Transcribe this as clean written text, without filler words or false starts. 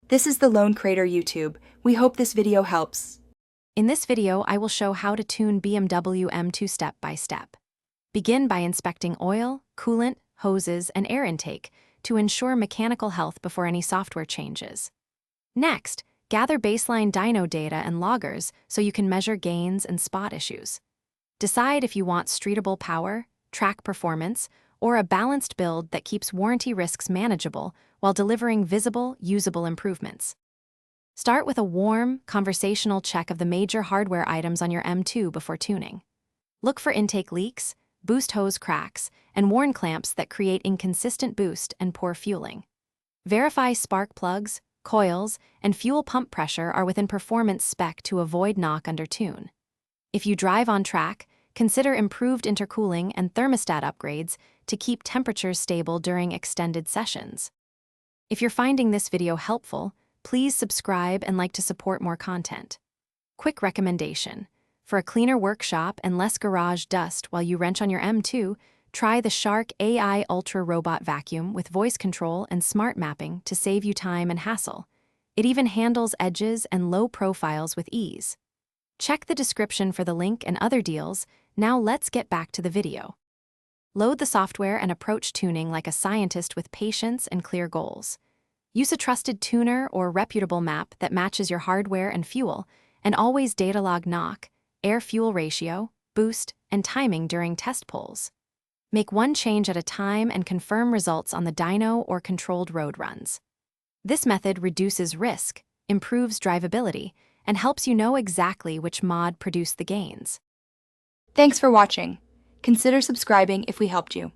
This is the Lone Crater YouTube. We hope this video helps. In this video, I will show how to tune BMW M2 step by step. Begin by inspecting oil, coolant, hoses, and air intake to ensure mechanical health before any software changes. Next, gather baseline dyno data and loggers so you can measure gains and spot issues. Decide if you want streetable power, track performance, or a balanced build that keeps warranty risks manageable while delivering visible, usable improvements. Start with a warm, conversational check of the major hardware items on your M2 before tuning. Look for intake leaks, boost hose cracks, and worn clamps that create inconsistent boost and poor fueling. Verify spark plugs, coils, and fuel pump pressure are within performance spec to avoid knock under tune. If you drive on track, consider improved intercooling and thermostat upgrades to keep temperatures stable during extended sessions. If you're finding this video helpful, please subscribe and like to support more content. Quick recommendation: for a cleaner workshop and less garage dust while you wrench on your M2, try the Shark AI Ultra Robot Vacuum with voice control and smart mapping to save you time and hassle. It even handles edges and low profiles with ease. Check the description for the link and other deals. Now let's get back to the video. Load the software and approach tuning like a scientist with patience and clear goals. Use a trusted tuner or reputable map that matches your hardware and fuel, and always data log knock, air-fuel ratio, boost, and timing during test pulls. Make one change at a time and confirm results on the dyno or controlled road runs. This method reduces risk, improves drivability, and helps you know exactly which mod produced the gains. Thanks for watching. Consider subscribing if we helped you.